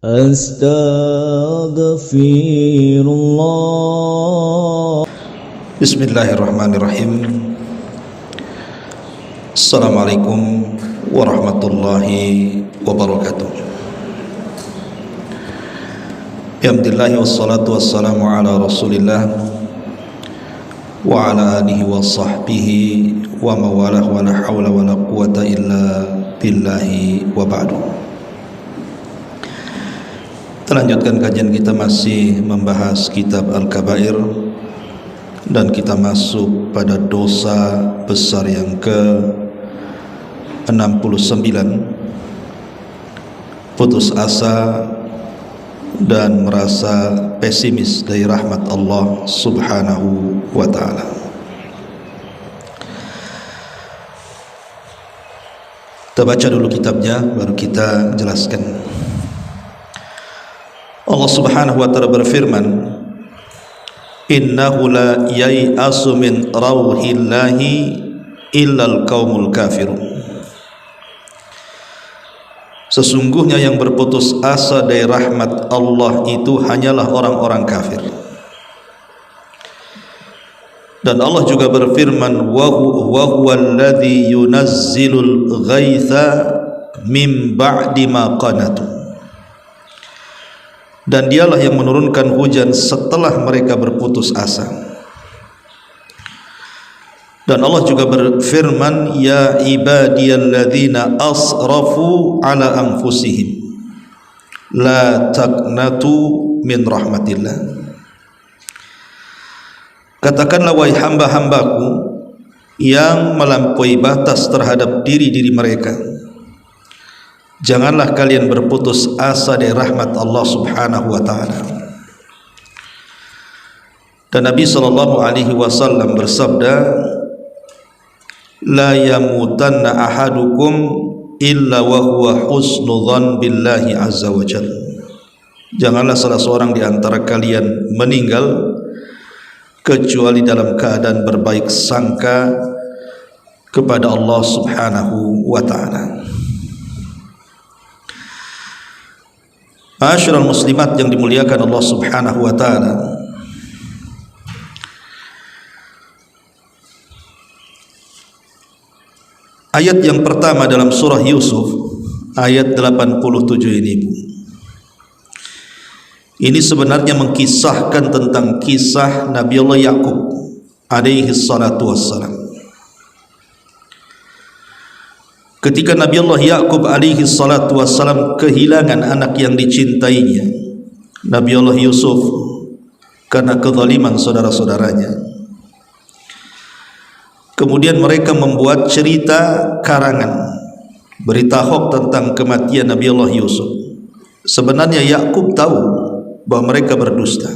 Astaghfirullah. Bismillahirrahmanirrahim. Assalamualaikum warahmatullahi wabarakatuh. Alhamdulillah wassalatu wassalamu ala Rasulillah wa ala alihi wa sahbihi wa mawalah wa la hawla wa la quwata illa billahi wa ba'du. Kita lanjutkan kajian kita, masih membahas kitab Al-Kabair, dan kita masuk pada dosa besar yang ke-69, putus asa dan merasa pesimis dari rahmat Allah Subhanahu wa ta'ala. Kita baca dulu kitabnya, baru kita jelaskan. Allah Subhanahu wa ta'ala berfirman, innahu la yai'asu min rauhillahi illal qaumul kafirun. Sesungguhnya yang berputus asa dari rahmat Allah itu hanyalah orang-orang kafir. Dan Allah juga berfirman, wa huwal ladzi yunazzilul ghaitha min ba'di ma qanatu. Dan dialah yang menurunkan hujan setelah mereka berputus asa. Dan Allah juga berfirman, ya ibadiyalladzina asrafu ala anfusihim la taqnatu min rahmatillah. Katakanlah wahai hamba-hambaku yang melampaui batas terhadap diri-diri mereka, janganlah kalian berputus asa dari rahmat Allah Subhanahu wa ta'ala. Dan Nabi SAW bersabda, la yamutanna ahadukum illa wa huwa husnudzan billahi azza wa jalla. Janganlah salah seorang di antara kalian meninggal kecuali dalam keadaan berbaik sangka kepada Allah Subhanahu wa ta'ala. Ma'asyiral muslimat yang dimuliakan Allah Subhanahu wa ta'ala, ayat yang pertama dalam surah Yusuf, ayat 87 ini sebenarnya mengkisahkan tentang kisah Nabi Allah Ya'qub alaihi salatu wassalam. Ketika Nabi Allah Ya'qub alaihi salatu wassalam kehilangan anak yang dicintainya, Nabi Allah Yusuf, karena kezaliman saudara-saudaranya, kemudian mereka membuat cerita karangan, berita hoax tentang kematian Nabi Allah Yusuf. Sebenarnya Ya'qub tahu bahwa mereka berdusta.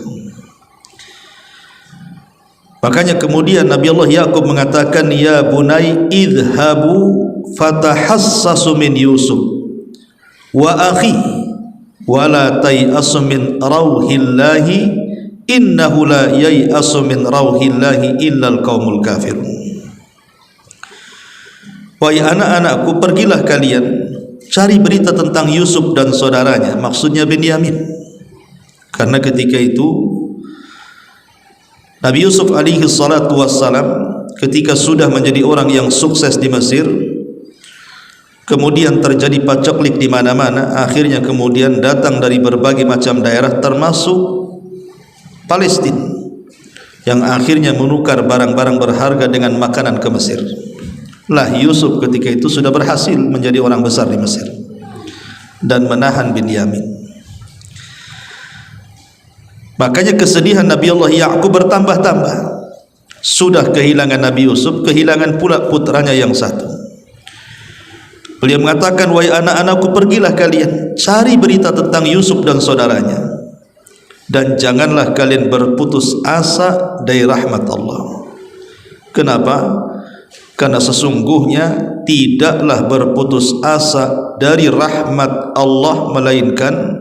Makanya kemudian Nabi Allah Ya'qub mengatakan, ya bunai idhabu fatahassasu min Yusuf wa akhi wa la tai'asu min rauhillahi innahu la yai'asu min rauhillahi illal qaumul kafirun. Wahai anak-anakku, pergilah kalian cari berita tentang Yusuf dan saudaranya, maksudnya Binyamin. Karena ketika itu Nabi Yusuf alaihi salatu wassalam ketika sudah menjadi orang yang sukses di Mesir, kemudian terjadi paceklik di mana-mana, akhirnya kemudian datang dari berbagai macam daerah termasuk Palestina yang akhirnya menukar barang-barang berharga dengan makanan ke Mesir. Lah Yusuf ketika itu sudah berhasil menjadi orang besar di Mesir dan menahan Binyamin. Makanya kesedihan Nabi Allah Ya'qub bertambah-tambah. Sudah kehilangan Nabi Yusuf, kehilangan pula putranya yang satu. Beliau mengatakan, wahai anak-anakku, pergilah kalian cari berita tentang Yusuf dan saudaranya, dan janganlah kalian berputus asa dari rahmat Allah. Kenapa? Karena sesungguhnya tidaklah berputus asa dari rahmat Allah melainkan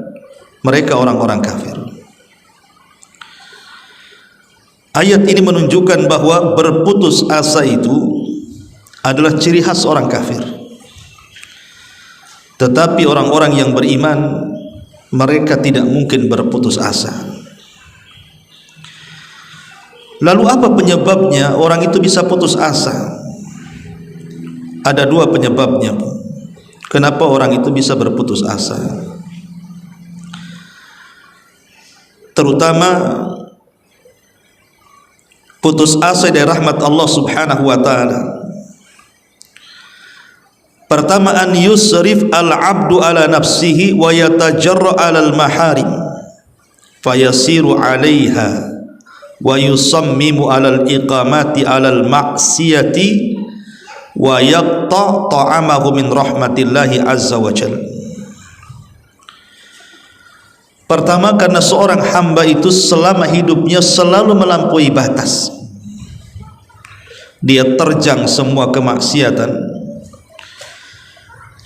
mereka orang-orang kafir. Ayat ini menunjukkan bahwa berputus asa itu adalah ciri khas orang kafir. Tetapi orang-orang yang beriman mereka tidak mungkin berputus asa. Lalu apa penyebabnya orang itu bisa putus asa? Ada dua penyebabnya. Kenapa orang itu bisa berputus asa? Terutama putus asa dari rahmat Allah Subhanahu wa taala. Pertama, an yusrif al-'abdu ala nafsihi wa yatajarra 'ala al-maharim fayasiru 'alaiha wa yusammimu 'ala al-iqamati 'ala al-ma'siyati wa yaqta ta'amahu min rahmatillahi azza wa jalla. Pertama, karena seorang hamba itu selama hidupnya selalu melampaui batas. Dia terjang semua kemaksiatan.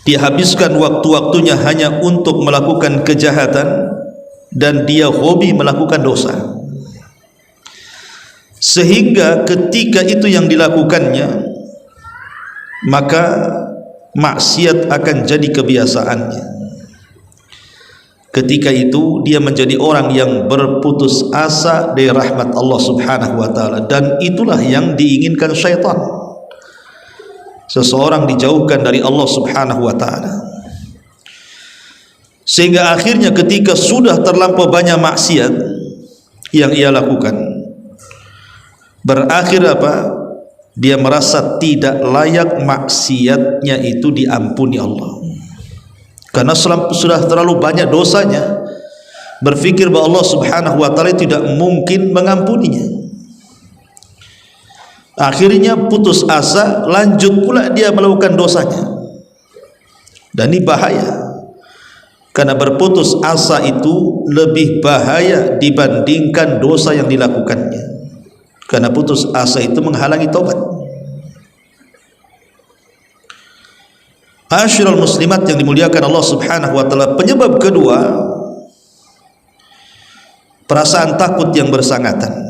Dia habiskan waktu-waktunya hanya untuk melakukan kejahatan, dan dia hobi melakukan dosa. Sehingga ketika itu yang dilakukannya, maka maksiat akan jadi kebiasaannya. Ketika itu dia menjadi orang yang berputus asa dari rahmat Allah Subhanahu wa taala, dan itulah yang diinginkan syaitan. Seseorang dijauhkan dari Allah Subhanahu wa taala. Sehingga akhirnya ketika sudah terlampau banyak maksiat yang ia lakukan, berakhir apa? Dia merasa tidak layak maksiatnya itu diampuni Allah. Karena sudah terlalu banyak dosanya, berpikir bahwa Allah Subhanahu wa taala tidak mungkin mengampuninya. Akhirnya putus asa, lanjut pula dia melakukan dosanya. Dan ini bahaya, karena berputus asa itu lebih bahaya dibandingkan dosa yang dilakukannya. Karena putus asa itu menghalangi taubat. Asyiral muslimat yang dimuliakan Allah Subhanahu wa taala, penyebab kedua, perasaan takut yang bersangatan.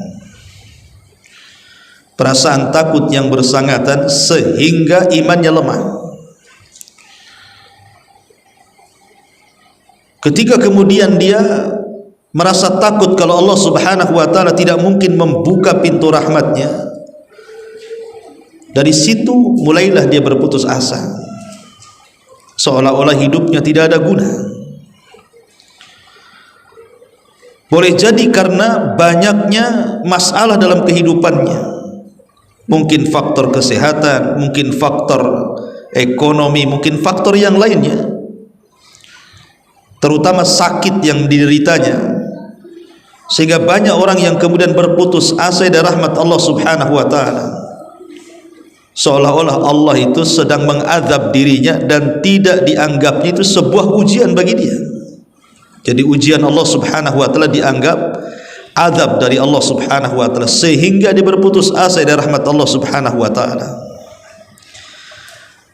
Perasaan takut yang bersangatan sehingga imannya lemah. Ketika kemudian dia merasa takut kalau Allah Subhanahu wa taala tidak mungkin membuka pintu rahmatnya, dari situ mulailah dia berputus asa, seolah-olah hidupnya tidak ada guna. Boleh jadi karena banyaknya masalah dalam kehidupannya, mungkin faktor kesehatan, mungkin faktor ekonomi, mungkin faktor yang lainnya, terutama sakit yang dideritanya, sehingga banyak orang yang kemudian berputus asa dari rahmat Allah Subhanahu wa taala, seolah-olah Allah itu sedang mengazab dirinya dan tidak dianggapnya itu sebuah ujian bagi dia. Jadi ujian Allah Subhanahu wa taala dianggap azab dari Allah Subhanahu wa taala, sehingga dia berputus asa dari rahmat Allah Subhanahu wa taala.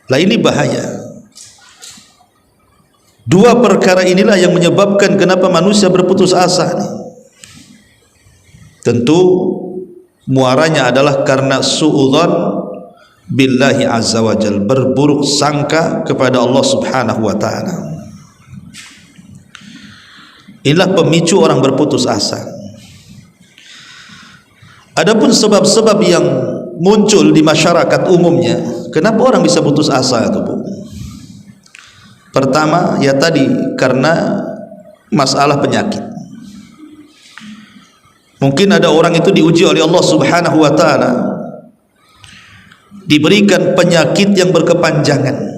Lah ini bahaya. Dua perkara inilah yang menyebabkan kenapa manusia berputus asa. Tentu muaranya adalah karena suudzon billahi azza wa jalla, berburuk sangka kepada Allah Subhanahu wa taala. Inilah pemicu orang berputus asa. Adapun sebab-sebab yang muncul di masyarakat umumnya, kenapa orang bisa putus asa itu, Bu? Pertama, ya tadi, karena masalah penyakit. Mungkin ada orang itu diuji oleh Allah Subhanahu wa taala, diberikan penyakit yang berkepanjangan.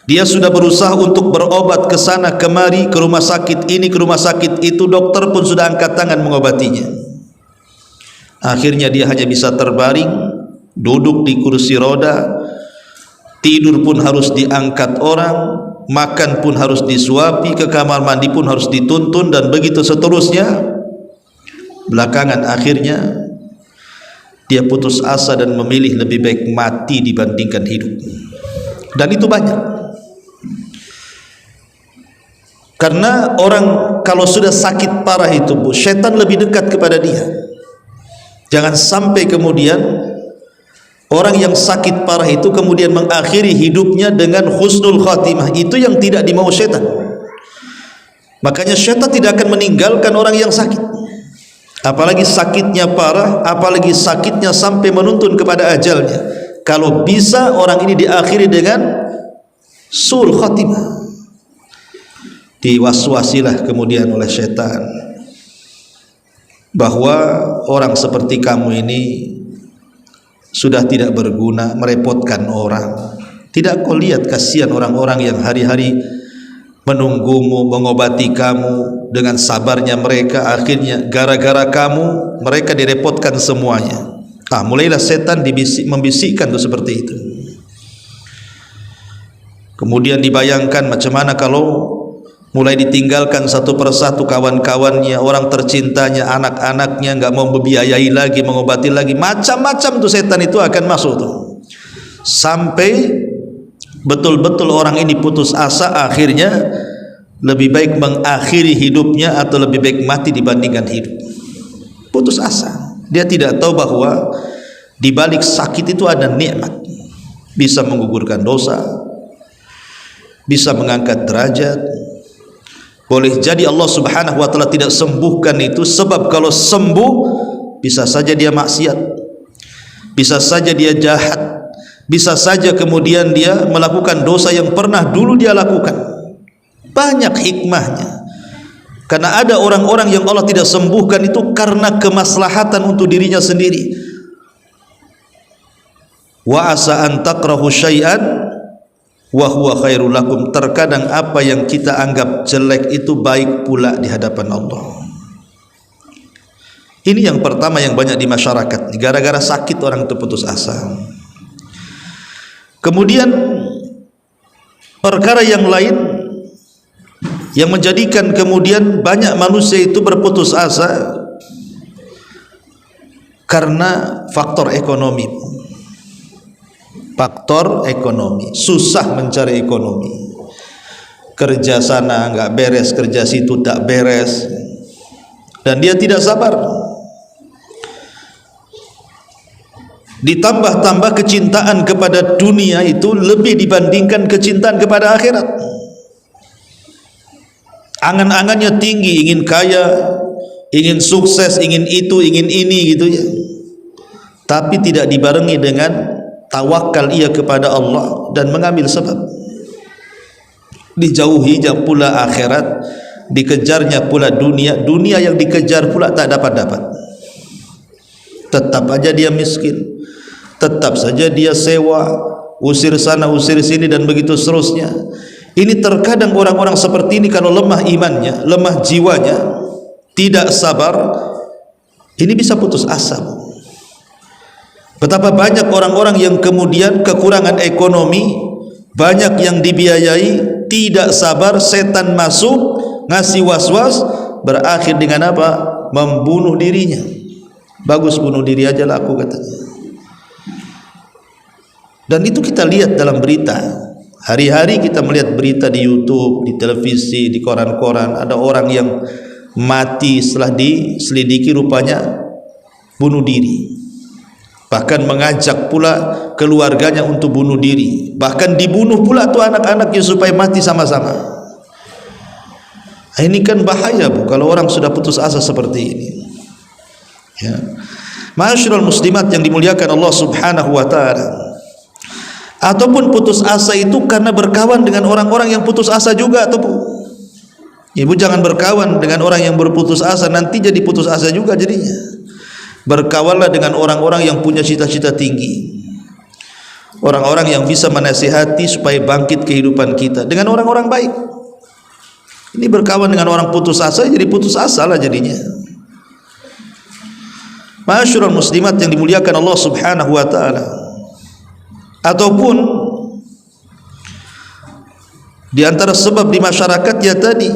Dia sudah berusaha untuk berobat ke sana kemari, ke rumah sakit ini, ke rumah sakit itu, dokter pun sudah angkat tangan mengobatinya. Akhirnya dia hanya bisa terbaring, duduk di kursi roda, tidur pun harus diangkat orang, makan pun harus disuapi, ke kamar mandi pun harus dituntun, dan begitu seterusnya. Belakangan akhirnya dia putus asa dan memilih lebih baik mati dibandingkan hidup. Dan itu banyak. Karena orang kalau sudah sakit parah itu, Bu, setan lebih dekat kepada dia. Jangan sampai kemudian orang yang sakit parah itu kemudian mengakhiri hidupnya dengan husnul khatimah. Itu yang tidak dimau setan. Makanya syaitan tidak akan meninggalkan orang yang sakit, apalagi sakitnya parah, apalagi sakitnya sampai menuntun kepada ajalnya. Kalau bisa orang ini diakhiri dengan suul khatimah, diwaswasilah kemudian oleh syaitan bahwa orang seperti kamu ini sudah tidak berguna, merepotkan orang. Tidak kau lihat kasihan orang-orang yang hari-hari menunggumu, mengobati kamu dengan sabarnya mereka, akhirnya gara-gara kamu mereka direpotkan semuanya. Mulailah setan membisikkan itu seperti itu. Kemudian dibayangkan macam mana kalau mulai ditinggalkan satu persatu kawan-kawannya, orang tercintanya, anak-anaknya, nggak mau membiayai lagi, mengobati lagi, macam-macam tuh setan itu akan masuk tuh, sampai betul-betul orang ini putus asa. Akhirnya lebih baik mengakhiri hidupnya atau lebih baik mati dibandingkan hidup. Putus asa. Dia tidak tahu bahwa di balik sakit itu ada nikmat, bisa menggugurkan dosa, bisa mengangkat derajat. Boleh jadi Allah Subhanahu wa taala tidak sembuhkan itu sebab kalau sembuh bisa saja dia maksiat, bisa saja dia jahat, bisa saja kemudian dia melakukan dosa yang pernah dulu dia lakukan. Banyak hikmahnya. Karena ada orang-orang yang Allah tidak sembuhkan itu karena kemaslahatan untuk dirinya sendiri. Wa asa an takrahu syai'an wa huwa khairul lakum. Terkadang apa yang kita anggap jelek itu baik pula di hadapan Allah. Ini yang pertama yang banyak di masyarakat, gara-gara sakit orang itu putus asa. Kemudian perkara yang lain yang menjadikan kemudian banyak manusia itu berputus asa karena faktor ekonomi. Faktor ekonomi, susah mencari ekonomi. Kerja sana nggak beres, kerja situ tak beres, dan dia tidak sabar. Ditambah-tambah kecintaan kepada dunia itu lebih dibandingkan kecintaan kepada akhirat. Angan-angannya tinggi, ingin kaya, ingin sukses, ingin itu, ingin ini gitu ya. Tapi tidak dibarengi dengan tawakal ia kepada Allah dan mengambil sebab. Dijauhi pula akhirat, dikejarnya pula dunia, dunia yang dikejar pula tak dapat-dapat. Tetap aja dia miskin, tetap saja dia sewa, usir sana usir sini dan begitu seterusnya. Ini terkadang orang-orang seperti ini kalau lemah imannya, lemah jiwanya, tidak sabar, ini bisa putus asa. Betapa banyak orang-orang yang kemudian kekurangan ekonomi, banyak yang dibiayai, tidak sabar, setan masuk, ngasih was-was, berakhir dengan apa? Membunuh dirinya. Bagus bunuh diri aja lah aku katanya. Dan itu kita lihat dalam berita. Hari-hari kita melihat berita di YouTube, di televisi, di koran-koran, ada orang yang mati setelah diselidiki rupanya bunuh diri. Bahkan mengajak pula keluarganya untuk bunuh diri. Bahkan dibunuh pula tuh anak-anaknya supaya mati sama-sama. Ini kan bahaya Bu, kalau orang sudah putus asa seperti ini. Ya. Ma'asyiral muslimat yang dimuliakan Allah Subhanahu wa taala. Ataupun putus asa itu karena berkawan dengan orang-orang yang putus asa juga, atau Ibu jangan berkawan dengan orang yang berputus asa, nanti jadi putus asa juga jadinya. Berkawanlah dengan orang-orang yang punya cita-cita tinggi, orang-orang yang bisa menasihati supaya bangkit kehidupan kita, dengan orang-orang baik. Ini berkawan dengan orang putus asa, jadi putus asa lah jadinya. Ma'asyiral muslimat yang dimuliakan Allah Subhanahu wa taala. Ataupun di antara sebab di masyarakat ya tadi,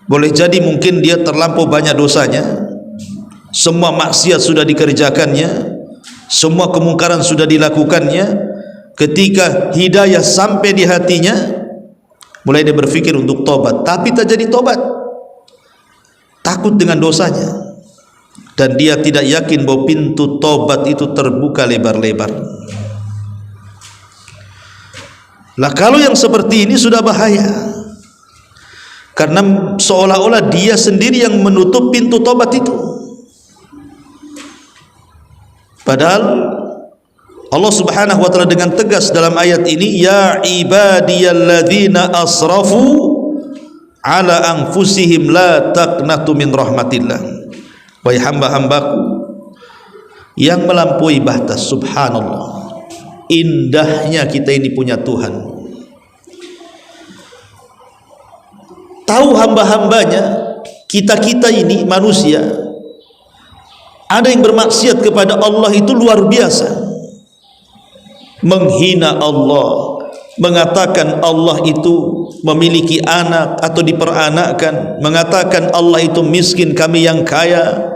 boleh jadi mungkin dia terlampau banyak dosanya, semua maksiat sudah dikerjakannya, semua kemungkaran sudah dilakukannya. Ketika hidayah sampai di hatinya, mulai dia berpikir untuk tobat, tapi tak jadi tobat, takut dengan dosanya, dan dia tidak yakin bahwa pintu tobat itu terbuka lebar-lebar. Lah kalau yang seperti ini sudah bahaya. karena seolah-olah dia sendiri yang menutup pintu tobat itu. Padahal Allah Subhanahu wa taala dengan tegas dalam ayat ini, ya ibadiyalladzina asrafu ala anfusihim la taqnatu min rahmatillah. Wahai hamba-hambaku yang melampaui batas. Subhanallah, indahnya kita ini punya Tuhan. Tahu hamba-hambanya, kita-kita ini manusia, ada yang bermaksiat kepada Allah itu luar biasa, menghina Allah, mengatakan Allah itu memiliki anak atau diperanakkan, mengatakan Allah itu miskin, kami yang kaya,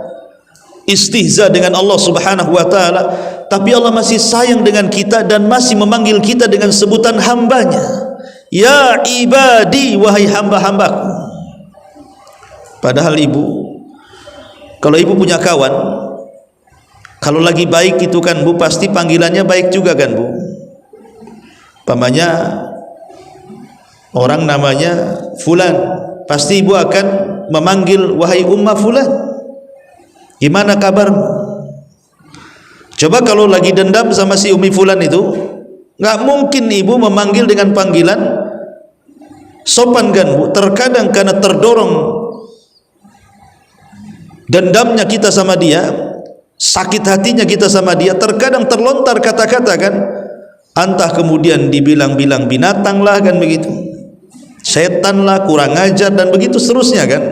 istihza dengan Allah Subhanahu wa taala. Tapi Allah masih sayang dengan kita dan masih memanggil kita dengan sebutan hambanya. Ya ibadi, wahai hamba-hambaku. Padahal kalau ibu punya kawan, kalau lagi baik itu kan Bu, pasti panggilannya baik juga kan Bu. Pamannya orang namanya Fulan, pasti ibu akan memanggil wahai Ummah Fulan, gimana kabarmu? Coba kalau lagi dendam sama si Umi Fulan itu, nggak mungkin ibu memanggil dengan panggilan sopan kan Bu. Terkadang karena terdorong dendamnya kita sama dia, sakit hatinya kita sama dia, terkadang terlontar kata-kata kan, entah kemudian dibilang-bilang binatang lah kan begitu, setan lah, kurang ajar dan begitu seterusnya kan.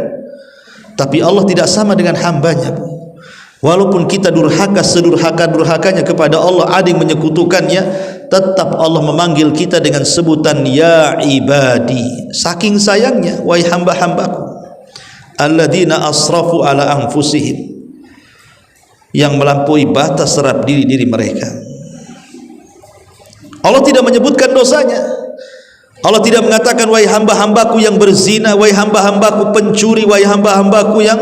Tapi Allah tidak sama dengan hambanya Bu. Walaupun kita durhaka sedurhaka-durhakanya kepada Allah, ada yang menyekutukannya, tetap Allah memanggil kita dengan sebutan ya ibadi. Saking sayangnya, wahai hamba-hambaku alladzina asrafu ala anfusihim, yang melampaui batas terhadap diri mereka. Allah tidak menyebutkan dosanya. Allah tidak mengatakan wahai hamba-hambaku yang berzina, wahai hamba-hambaku pencuri, wahai hamba-hambaku yang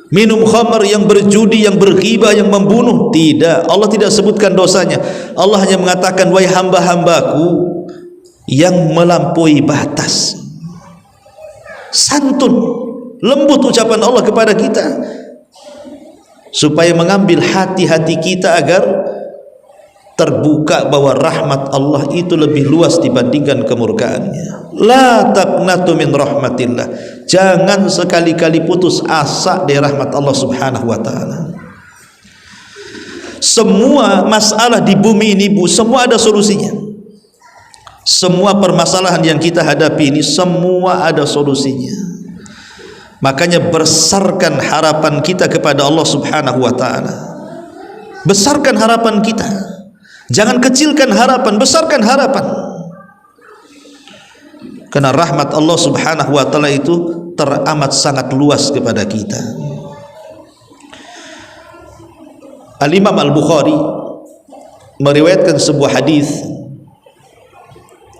minum khamar, yang berjudi, yang berghibah, yang membunuh. Tidak, Allah tidak sebutkan dosanya. Allah hanya mengatakan wahai hamba-hambaku yang melampaui batas. Santun, lembut ucapan Allah kepada kita, supaya mengambil hati-hati kita agar terbuka bahwa rahmat Allah itu lebih luas dibandingkan kemurkaannya. La taqnatu min rahmatillah, jangan sekali-kali putus asa dari rahmat Allah Subhanahu wa taala. Semua masalah di bumi ini Bu, semua ada solusinya. Semua permasalahan yang kita hadapi ini semua ada solusinya. Makanya besarkan harapan kita kepada Allah Subhanahu wa taala. Besarkan harapan kita. Jangan kecilkan harapan, besarkan harapan. Karena rahmat Allah Subhanahu wa taala itu teramat sangat luas kepada kita. Al-Imam Al-Bukhari meriwayatkan sebuah hadis,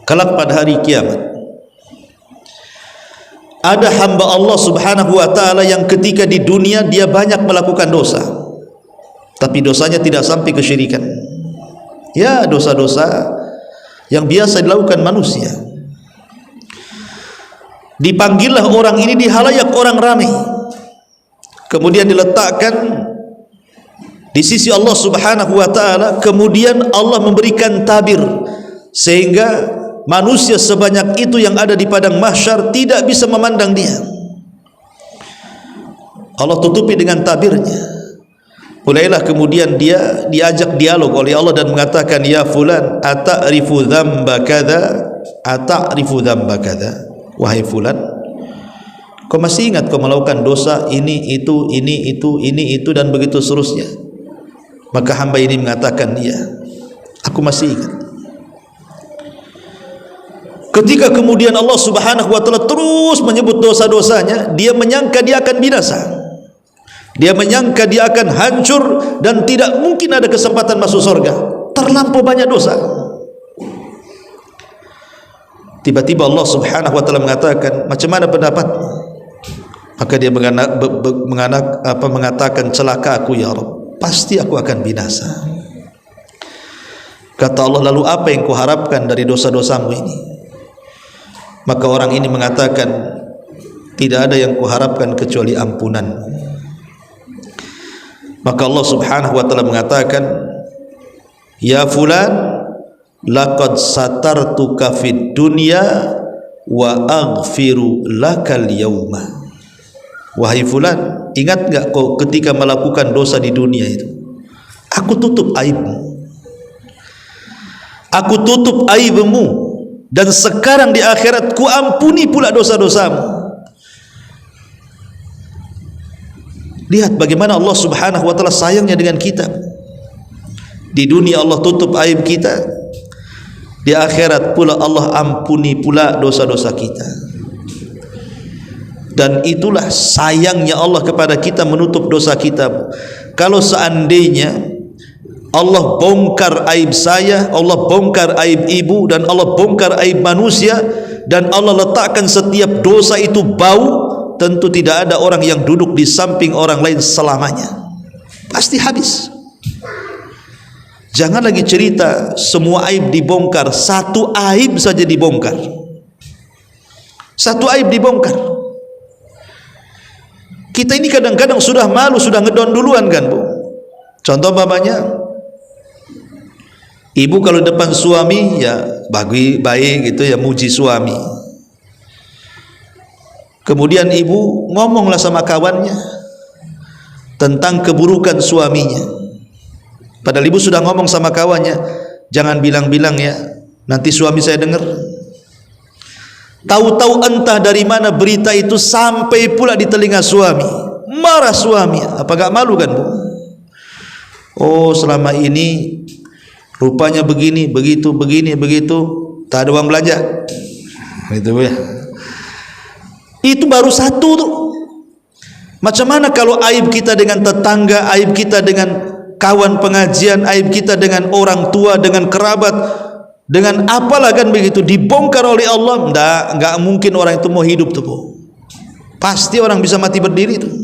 kelak pada hari kiamat ada hamba Allah Subhanahu wa taala yang ketika di dunia dia banyak melakukan dosa, tapi dosanya tidak sampai kesyirikan. Ya, dosa-dosa yang biasa dilakukan manusia. Dipanggillah orang ini di halayak orang ramai, kemudian diletakkan di sisi Allah Subhanahu wa taala, kemudian Allah memberikan tabir sehingga manusia sebanyak itu yang ada di padang mahsyar tidak bisa memandang dia. Allah tutupi dengan tabirnya. Mulailah kemudian dia diajak dialog oleh Allah dan mengatakan, ya fulan, ata'rifu dzamba kadza, ata'rifu dzamba kadza. Wahai fulan, kau masih ingat kau melakukan dosa ini itu dan begitu seterusnya? Maka hamba ini mengatakan, iya, aku masih ingat. Ketika kemudian Allah Subhanahu wa taala terus menyebut dosa-dosanya, dia menyangka dia akan binasa. Dia menyangka dia akan hancur dan tidak mungkin ada kesempatan masuk surga. Terlampau banyak dosa. Tiba-tiba Allah Subhanahu wa taala mengatakan, macam mana pendapatmu? Maka dia mengatakan, celaka aku ya Rabb, pasti aku akan binasa. Kata Allah, lalu apa yang kau harapkan dari dosa-dosamu ini? Maka orang ini mengatakan, tidak ada yang kuharapkan kecuali ampunan. Maka Allah Subhanahu wa taala mengatakan, ya fulan laqad satartuka fid dunya wa aghfiru lakal yauma. Wahai fulan, ingat enggak kau ketika melakukan dosa di dunia itu, aku tutup aibmu, aku tutup aibmu, dan sekarang di akhirat ku ampuni pula dosa-dosamu. Lihat bagaimana Allah Subhanahu wa taala sayangnya dengan kita. Di dunia Allah tutup aib kita, di akhirat pula Allah ampuni pula dosa-dosa kita. Dan itulah sayangnya Allah kepada kita, menutup dosa kita. Kalau seandainya Allah bongkar aib saya, Allah bongkar aib ibu, dan Allah bongkar aib manusia, dan Allah letakkan setiap dosa itu bau, tentu tidak ada orang yang duduk di samping orang lain selamanya. Pasti habis. Jangan lagi cerita semua aib dibongkar, satu aib saja dibongkar. Satu aib dibongkar. Kita ini kadang-kadang sudah malu, sudah ngedon duluan kan, Bu. Contoh babanya, ibu kalau depan suami ya baik gitu ya, muji suami. Kemudian ibu ngomonglah sama kawannya tentang keburukan suaminya. Padahal ibu sudah ngomong sama kawannya, jangan bilang-bilang ya, nanti suami saya dengar. Tahu-tahu entah dari mana berita itu sampai pula di telinga suami. Marah suami. Apa gak malu kan, Bu? Oh, selama ini rupanya begini, begitu, tak ada uang belanja. Itu ya. Itu baru satu tuh. Macam mana kalau aib kita dengan tetangga, aib kita dengan kawan pengajian, aib kita dengan orang tua, dengan kerabat, dengan apalah kan begitu, dibongkar oleh Allah. Enggak mungkin orang itu mau hidup tuh, Bu. Pasti orang bisa mati berdiri tuh.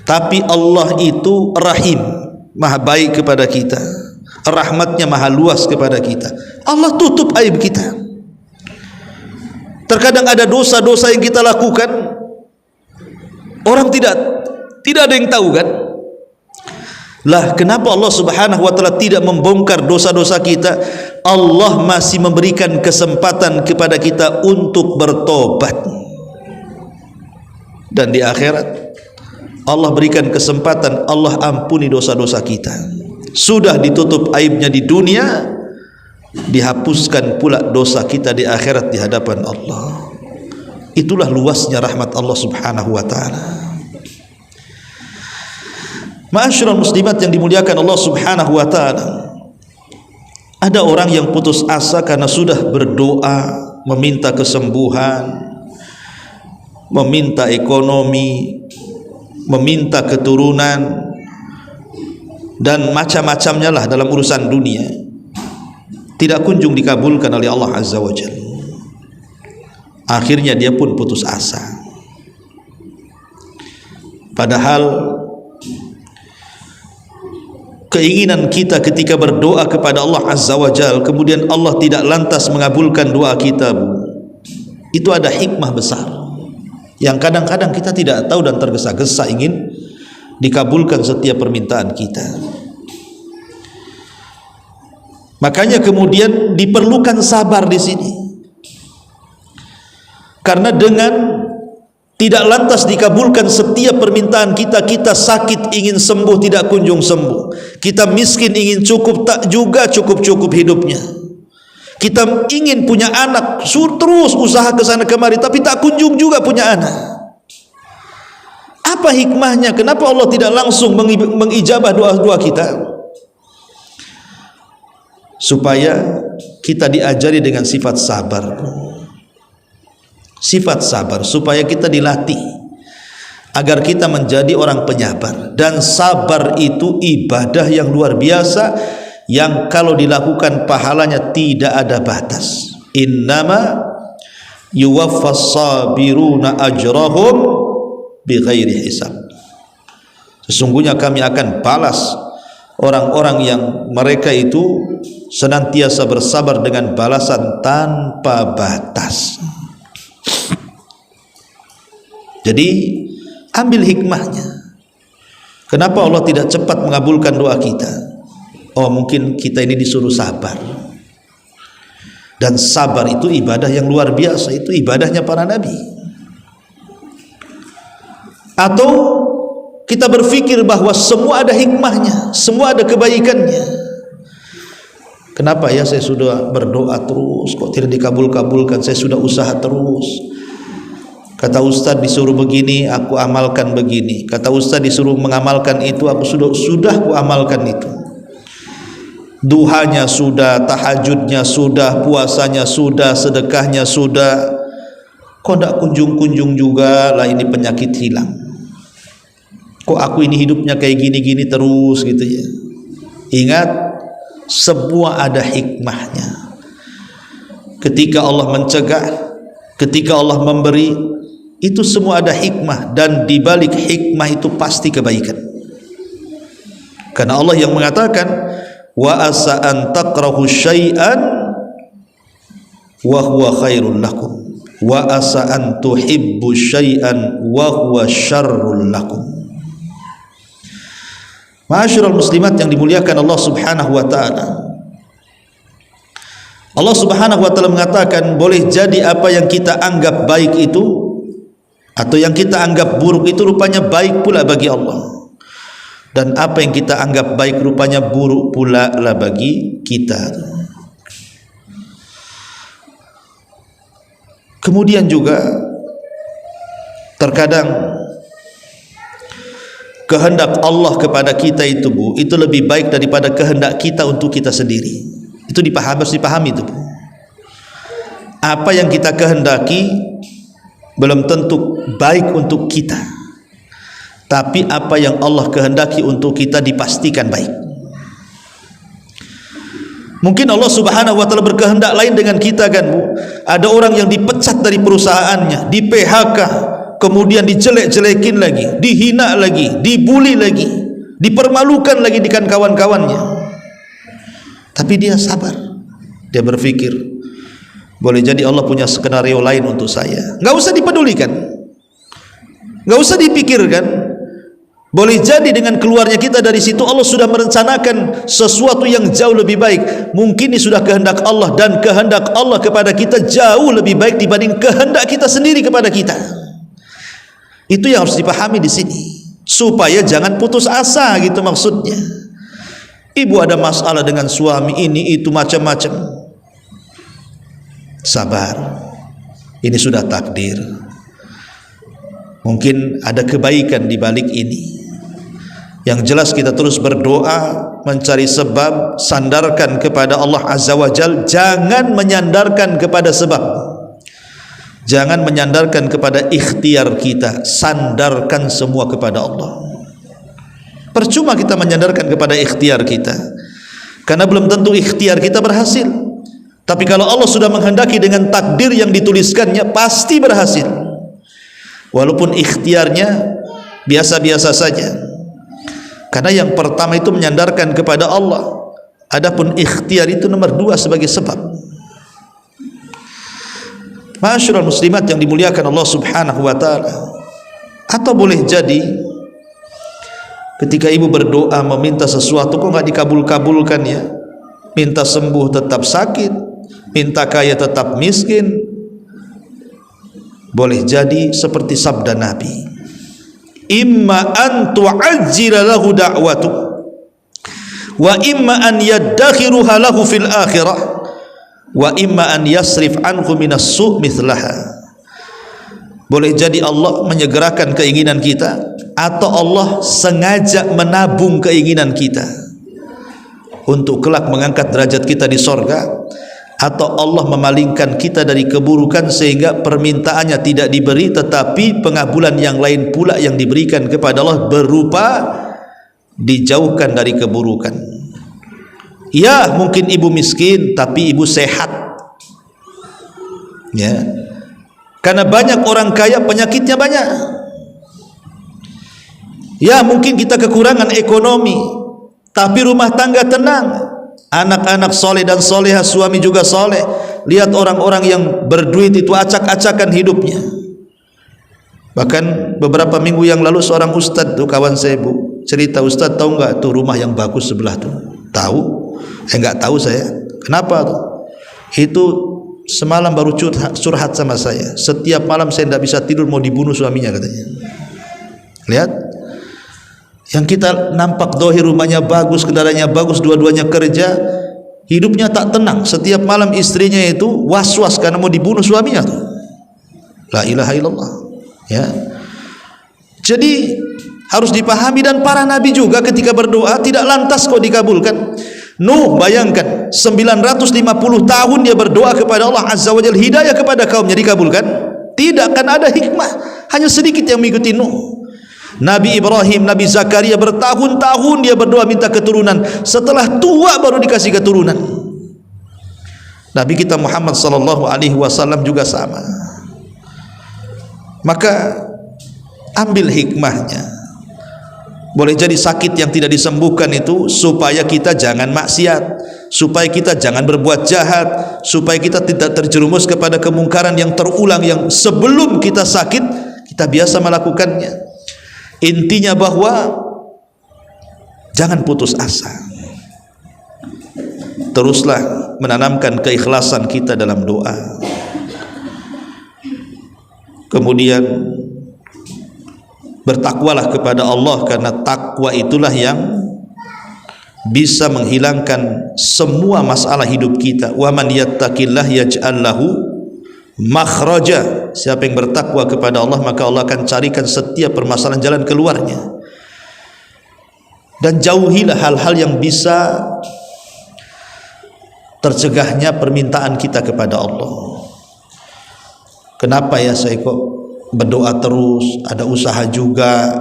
Tapi Allah itu Rahim, Maha baik kepada kita. Rahmatnya maha luas kepada kita. Allah tutup aib kita. Terkadang ada dosa-dosa yang kita lakukan, orang tidak ada yang tahu kan. Lah kenapa Allah Subhanahu wa taala tidak membongkar dosa-dosa kita? Allah masih memberikan kesempatan kepada kita untuk bertobat. Dan di akhirat Allah berikan kesempatan, Allah ampuni dosa-dosa kita. Sudah ditutup aibnya di dunia, dihapuskan pula dosa kita di akhirat di hadapan Allah. Itulah luasnya rahmat Allah Subhanahu wa taala. Ma'asyiral muslimat yang dimuliakan Allah Subhanahu wa taala, ada orang yang putus asa karena sudah berdoa meminta kesembuhan, meminta ekonomi, meminta keturunan, dan macam-macamnya lah dalam urusan dunia, tidak kunjung dikabulkan oleh Allah Azza wa Jalla. Akhirnya dia pun putus asa. Padahal keinginan kita ketika berdoa kepada Allah Azza wa Jalla, kemudian Allah tidak lantas mengabulkan doa kita, Bu, itu ada hikmah besar yang kadang-kadang kita tidak tahu dan tergesa-gesa ingin dikabulkan setiap permintaan kita. Makanya kemudian diperlukan sabar di sini. Karena dengan tidak lantas dikabulkan setiap permintaan kita, kita sakit ingin sembuh tidak kunjung sembuh. Kita miskin ingin cukup tak juga cukup-cukup hidupnya. Kita ingin punya anak, terus usaha ke sana kemari tapi tak kunjung juga punya anak. Apa hikmahnya? Kenapa Allah tidak langsung mengijabah doa-doa kita? Supaya kita diajari dengan sifat sabar. Sifat sabar, supaya kita dilatih agar kita menjadi orang penyabar. Dan sabar itu ibadah yang luar biasa, yang kalau dilakukan pahalanya tidak ada batas. Innama yuwaffas sabiruna ajrahum bighairi hisab. Sesungguhnya kami akan balas orang-orang yang mereka itu senantiasa bersabar dengan balasan tanpa batas. Jadi ambil hikmahnya. Kenapa Allah tidak cepat mengabulkan doa kita? Oh, mungkin kita ini disuruh sabar. Dan sabar itu ibadah yang luar biasa, itu ibadahnya para nabi. Atau kita berpikir bahwa semua ada hikmahnya, semua ada kebaikannya. Kenapa ya saya sudah berdoa terus kok tidak dikabul-kabulkan? Saya sudah usaha terus. Kata Ustaz disuruh begini, aku amalkan begini. Kata Ustaz disuruh mengamalkan itu, aku sudah aku amalkan itu. Duhanya sudah, tahajudnya sudah, puasanya sudah, sedekahnya sudah. Kok tidak kunjung-kunjung juga lah ini penyakit hilang? Kok aku ini hidupnya kayak gini-gini terus gitu ya? Ingat, semua ada hikmahnya. Ketika Allah mencegah, ketika Allah memberi, itu semua ada hikmah, dan di balik hikmah itu pasti kebaikan. Karena Allah yang mengatakan, wa asa an takrahu syai'an wa huwa khairul lakum wa asa an tuhibbu syai'an wa huwa syarrul lakum. Ma'asyiral muslimat yang dimuliakan Allah Subhanahu wa taala. Allah Subhanahu wa taala mengatakan, boleh jadi apa yang kita anggap baik itu atau yang kita anggap buruk itu rupanya baik pula bagi Allah, dan apa yang kita anggap baik rupanya buruk pula lah bagi kita. Kemudian juga terkadang kehendak Allah kepada kita itu, Bu, itu lebih baik daripada kehendak kita untuk kita sendiri. Itu harus dipahami itu, Bu. Apa yang kita kehendaki belum tentu baik untuk kita, tapi apa yang Allah kehendaki untuk kita dipastikan baik. Mungkin Allah Subhanahu wa taala berkehendak lain dengan kita kan, Bu. Ada orang yang dipecat dari perusahaannya, di PHK, kemudian dijelek-jelekin lagi, dihina lagi, dibuli lagi, dipermalukan lagi dengan kawan-kawannya. Tapi dia sabar. Dia berpikir, boleh jadi Allah punya skenario lain untuk saya. Nggak usah dipedulikan, nggak usah dipikirkan. Boleh jadi dengan keluarnya kita dari situ Allah sudah merencanakan sesuatu yang jauh lebih baik. Mungkin ini sudah kehendak Allah, dan kehendak Allah kepada kita jauh lebih baik dibanding kehendak kita sendiri kepada kita. Itu yang harus dipahami di sini, supaya jangan putus asa gitu maksudnya. Ibu ada masalah dengan suami ini itu macam-macam. Sabar, ini sudah takdir. Mungkin ada kebaikan di balik ini. Yang jelas kita terus berdoa, mencari sebab, sandarkan kepada Allah Azza wa Jal. Jangan menyandarkan kepada sebab, jangan menyandarkan kepada ikhtiar kita, sandarkan semua kepada Allah. Percuma kita menyandarkan kepada ikhtiar kita, karena belum tentu ikhtiar kita berhasil. Tapi kalau Allah sudah menghendaki dengan takdir yang dituliskannya, pasti berhasil. Walaupun ikhtiarnya biasa-biasa saja. Karena yang pertama itu menyandarkan kepada Allah. Adapun ikhtiar itu nomor 2 sebagai sebab. Ma'asyiral muslimat yang dimuliakan Allah Subhanahu wa taala. Atau boleh jadi ketika ibu berdoa meminta sesuatu kok nggak dikabul-kabulkan ya. Minta sembuh tetap sakit, minta kaya tetap miskin. Boleh jadi seperti sabda Nabi, imma an tu'ajjila lahu da'watu wa imma an yaddakhiruha lahu fil akhirah wa imma an yasrif anhu minas su' mithlaha. Boleh jadi Allah menyegerakan keinginan kita, atau Allah sengaja menabung keinginan kita untuk kelak mengangkat derajat kita di sorga, atau Allah memalingkan kita dari keburukan sehingga permintaannya tidak diberi, tetapi pengabulan yang lain pula yang diberikan kepada Allah berupa dijauhkan dari keburukan. Ya, mungkin ibu miskin tapi ibu sehat, ya, karena banyak orang kaya penyakitnya banyak. Ya, mungkin kita kekurangan ekonomi tapi rumah tangga tenang, anak-anak soleh dan solehah, suami juga soleh. Lihat orang-orang yang berduit itu acak-acakan hidupnya. Bahkan beberapa minggu yang lalu seorang ustaz tuh, kawan saya bu, cerita, Ustaz tahu nggak tuh rumah yang bagus sebelah tuh? Tahu? Nggak tahu saya. Kenapa tuh? Itu semalam baru curhat sama saya. Setiap malam saya tidak bisa tidur, mau dibunuh suaminya katanya. Lihat, yang kita nampak dohir rumahnya bagus, kendaraannya bagus, dua-duanya kerja, hidupnya tak tenang. Setiap malam istrinya itu was-was karena mau dibunuh suaminya tuh. La ilaha illallah. Ya. Jadi harus dipahami, dan para nabi juga ketika berdoa tidak lantas kok dikabulkan. Nuh, bayangkan 950 tahun dia berdoa kepada Allah Azza wa Jalla hidayah kepada kaumnya, dikabulkan? Tidak, kan ada hikmah. Hanya sedikit yang mengikuti Nuh. Nabi Ibrahim, Nabi Zakaria bertahun-tahun dia berdoa minta keturunan, setelah tua baru dikasih keturunan. Nabi kita Muhammad sallallahu alaihi wasallam juga sama. Maka ambil hikmahnya. Boleh jadi sakit yang tidak disembuhkan itu supaya kita jangan maksiat, supaya kita jangan berbuat jahat, supaya kita tidak terjerumus kepada kemungkaran yang terulang, yang sebelum kita sakit kita biasa melakukannya. Intinya bahwa jangan putus asa. Teruslah menanamkan keikhlasan kita dalam doa. Kemudian bertakwalah kepada Allah, karena takwa itulah yang bisa menghilangkan semua masalah hidup kita. Wa man yattaqillah yaj'al lahu makhraja. Siapa yang bertakwa kepada Allah, maka Allah akan carikan setiap permasalahan jalan keluarnya. Dan jauhilah hal-hal yang bisa tercegahnya permintaan kita kepada Allah. Kenapa ya saya kok berdoa terus, ada usaha juga,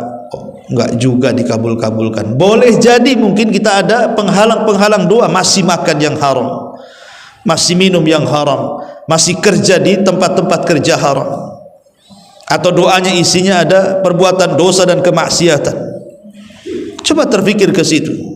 enggak juga dikabul-kabulkan? Boleh jadi mungkin kita ada penghalang-penghalang doa, masih makan yang haram, masih minum yang haram, masih kerja di tempat-tempat kerja haram, atau doanya isinya ada perbuatan dosa dan kemaksiatan. Coba terfikir ke situ.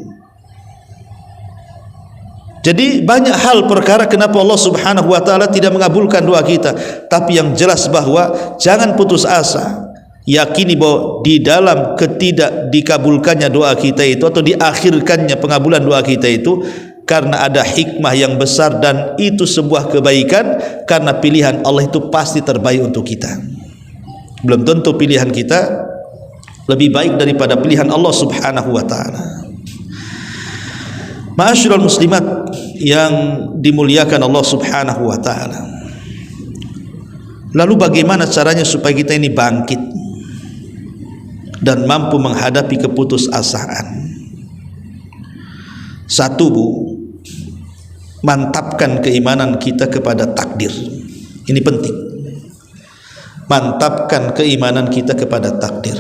Jadi banyak hal perkara kenapa Allah Subhanahu wa taala tidak mengabulkan doa kita. Tapi yang jelas bahwa jangan putus asa. Yakini bahwa di dalam ketidak dikabulkannya doa kita itu, atau diakhirkannya pengabulan doa kita itu, karena ada hikmah yang besar, dan itu sebuah kebaikan, karena pilihan Allah itu pasti terbaik untuk kita. Belum tentu pilihan kita lebih baik daripada pilihan Allah Subhanahu wa taala. Ma'asyiral muslimat yang dimuliakan Allah Subhanahu wa taala. Lalu bagaimana caranya supaya kita ini bangkit dan mampu menghadapi keputusasaan? Satu, Bu, mantapkan keimanan kita kepada takdir. Ini penting. Mantapkan keimanan kita kepada takdir.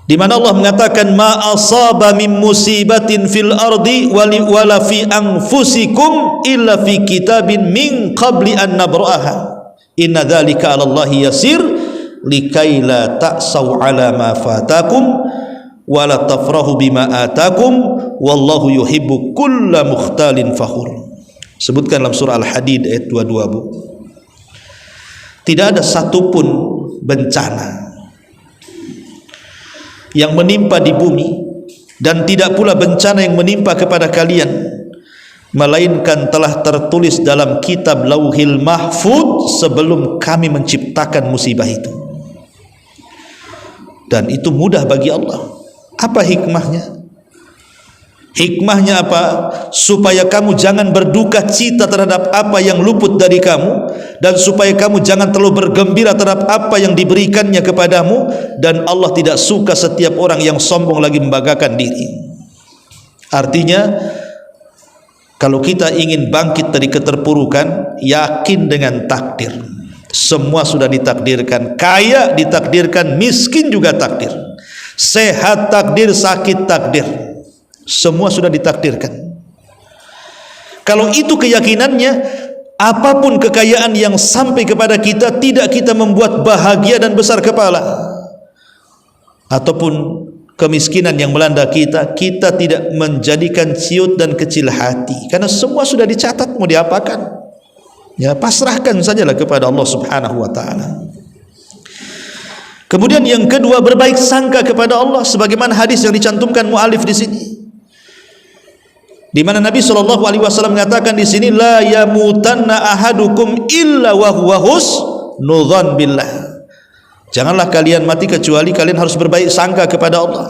Di mana Allah mengatakan ma asaba min musibatin fil ardi wala fi anfusikum illa fi kitabin min qabli an nabra'aha inna dzalika 'ala Allahi yasir likai la ta'sau 'ala ma fatakum wa la tafrahu bima atakum wallahu yuhibbu kulla mukhtalin fakhur. Sebutkan dalam surah Al-Hadid ayat 22, Bu. Tidak ada satupun bencana yang menimpa di bumi, dan tidak pula bencana yang menimpa kepada kalian, melainkan telah tertulis dalam kitab Lauhil Mahfuz sebelum kami menciptakan musibah itu. Dan itu mudah bagi Allah. Apa hikmahnya? Hikmahnya apa? Supaya kamu jangan berduka cita terhadap apa yang luput dari kamu, dan supaya kamu jangan terlalu bergembira terhadap apa yang diberikannya kepadamu. Dan Allah tidak suka setiap orang yang sombong lagi membanggakan diri. Artinya, kalau kita ingin bangkit dari keterpurukan, yakin dengan takdir. Semua sudah ditakdirkan. Kaya ditakdirkan, miskin juga takdir. Sehat takdir, sakit takdir. Semua sudah ditakdirkan. Kalau itu keyakinannya, apapun kekayaan yang sampai kepada kita tidak kita membuat bahagia dan besar kepala, ataupun kemiskinan yang melanda kita, kita tidak menjadikan ciut dan kecil hati, karena semua sudah dicatat. Mau diapakan? Ya, pasrahkan sajalah kepada Allah Subhanahu wa taala. Kemudian yang kedua, berbaik sangka kepada Allah, sebagaimana hadis yang dicantumkan muallif di sini, di mana Nabi SAW mengatakan di sini, la yamutanna ahadukum illa wa huwa husnudzan billah. Janganlah kalian mati kecuali kalian harus berbaik sangka kepada Allah.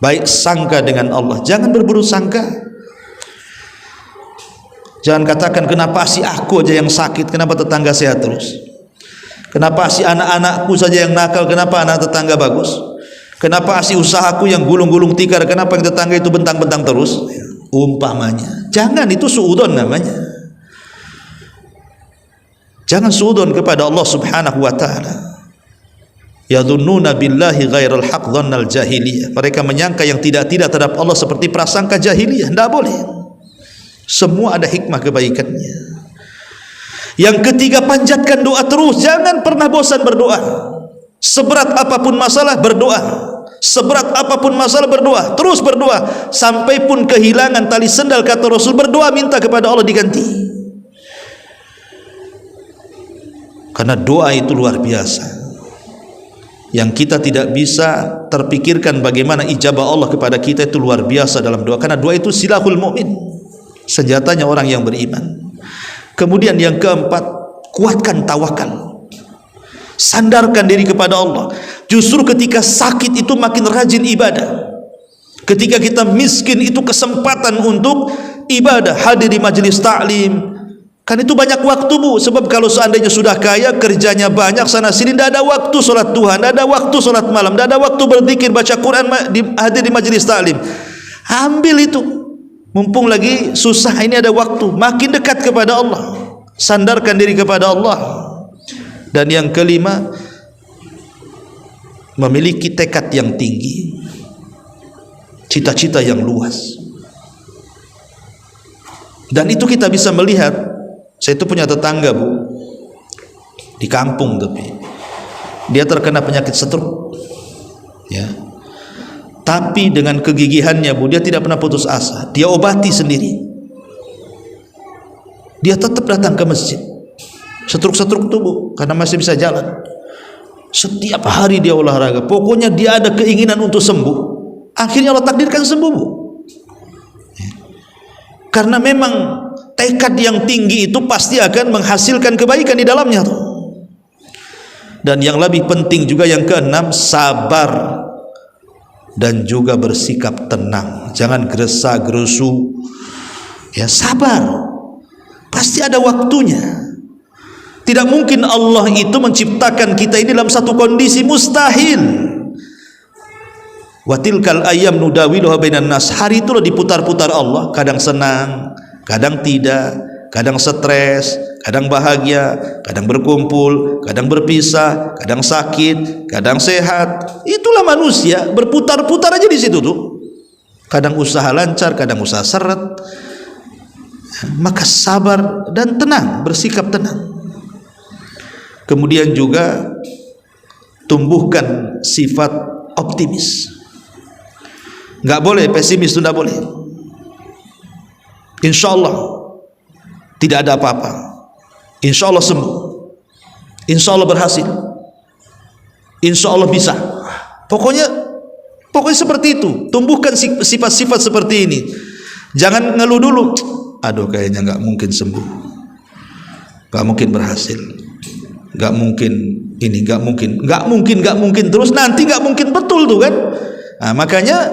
Baik sangka dengan Allah, jangan berburuk sangka. Jangan katakan kenapa si aku aja yang sakit, kenapa tetangga sehat terus. Kenapa si anak-anakku saja yang nakal, kenapa anak tetangga bagus. Kenapa si usahaku yang gulung-gulung tikar, kenapa yang tetangga itu bentang-bentang terus. Umpamanya, jangan, itu suudzon namanya. Jangan suudzon kepada Allah Subhanahu wa ta'ala. Yadhunnuna billahi ghairal haq dhannal jahiliyah. Mereka menyangka yang tidak-tidak terhadap Allah seperti prasangka jahiliyah. Tidak boleh. Semua ada hikmah kebaikannya. Yang ketiga, panjatkan doa terus. Jangan pernah bosan berdoa. Seberat apapun masalah, berdoa. Seberat apapun masalah, berdoa. Terus berdoa. Sampai pun kehilangan tali sendal, kata Rasul, berdoa minta kepada Allah diganti. Karena doa itu luar biasa, yang kita tidak bisa terpikirkan bagaimana ijabah Allah kepada kita itu luar biasa dalam doa. Karena doa itu silahul mu'min, senjatanya orang yang beriman. Kemudian yang keempat, kuatkan tawakal. Sandarkan diri kepada Allah. Justru ketika sakit itu makin rajin ibadah. Ketika kita miskin itu kesempatan untuk ibadah, hadir di majelis taklim. Kan itu banyak waktu, Bu. Sebab kalau seandainya sudah kaya, kerjanya banyak sana sini, tidak ada waktu sholat Tuhan, tidak ada waktu sholat malam, tidak ada waktu berzikir, baca Quran, hadir di majelis taklim. Ambil itu. Mumpung lagi susah ini ada waktu, makin dekat kepada Allah, sandarkan diri kepada Allah. Dan yang kelima, memiliki tekad yang tinggi, cita-cita yang luas. Dan itu kita bisa melihat. Saya itu punya tetangga, Bu, di kampung, tapi dia terkena penyakit stroke, ya. Tapi dengan kegigihannya, Bu, dia tidak pernah putus asa. Dia obati sendiri. Dia tetap datang ke masjid. Setruk-setruk tuh, Bu, karena masih bisa jalan. Setiap hari dia olahraga. Pokoknya dia ada keinginan untuk sembuh. Akhirnya Allah takdirkan sembuh, Bu. Karena memang tekad yang tinggi itu pasti akan menghasilkan kebaikan di dalamnya tuh. Dan yang lebih penting juga yang keenam, sabar dan juga bersikap tenang. Jangan gerasa-gerusu, ya, sabar. Pasti ada waktunya. Tidak mungkin Allah itu menciptakan kita ini dalam satu kondisi, mustahil. Wa tilkal ayyam nudawiluha bainan nas. Hari itu diputar-putar Allah, kadang senang, kadang tidak, kadang stres, kadang bahagia, kadang berkumpul, kadang berpisah, kadang sakit, kadang sehat. Itulah manusia, berputar-putar aja di situ tuh. Kadang usaha lancar, kadang usaha seret. Maka sabar dan tenang, bersikap tenang. Kemudian juga tumbuhkan sifat optimis. Nggak boleh pesimis, itu nggak boleh. Insya Allah tidak ada apa-apa. Insya Allah sembuh. Insya Allah berhasil. Insya Allah bisa. Pokoknya seperti itu. Tumbuhkan sifat-sifat seperti ini. Jangan ngeluh dulu. Aduh, kayaknya nggak mungkin sembuh, nggak mungkin berhasil, nggak mungkin ini, nggak mungkin terus, nanti nggak mungkin betul tuh kan. Nah, makanya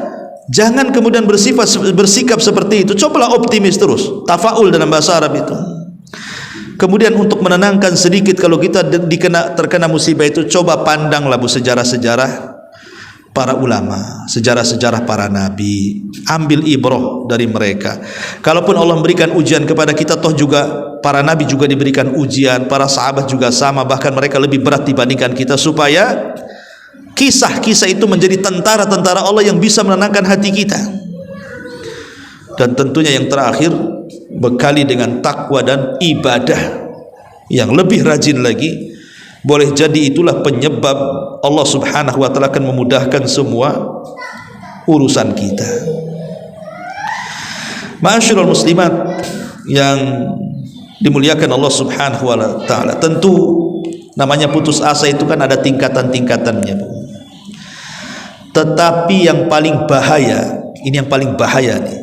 jangan kemudian bersikap seperti itu. Cobalah optimis terus. Tafaul dalam bahasa Arab itu. Kemudian untuk menenangkan sedikit kalau kita terkena musibah itu, coba pandanglah, Bu, sejarah-sejarah para ulama, sejarah-sejarah para nabi. Ambil ibrah dari mereka. Kalaupun Allah memberikan ujian kepada kita, toh juga para nabi juga diberikan ujian, para sahabat juga sama, bahkan mereka lebih berat dibandingkan kita, supaya kisah-kisah itu menjadi tentara-tentara Allah yang bisa menenangkan hati kita. Dan tentunya yang terakhir, bekali dengan takwa dan ibadah yang lebih rajin lagi. Boleh jadi itulah penyebab Allah Subhanahu wa ta'ala akan memudahkan semua urusan kita. Ma'asyiral muslimat yang dimuliakan Allah Subhanahu wa ta'ala, tentu Namanya putus asa itu kan ada tingkatan-tingkatannya, Bu. Tetapi yang paling bahaya, ini yang paling bahaya nih,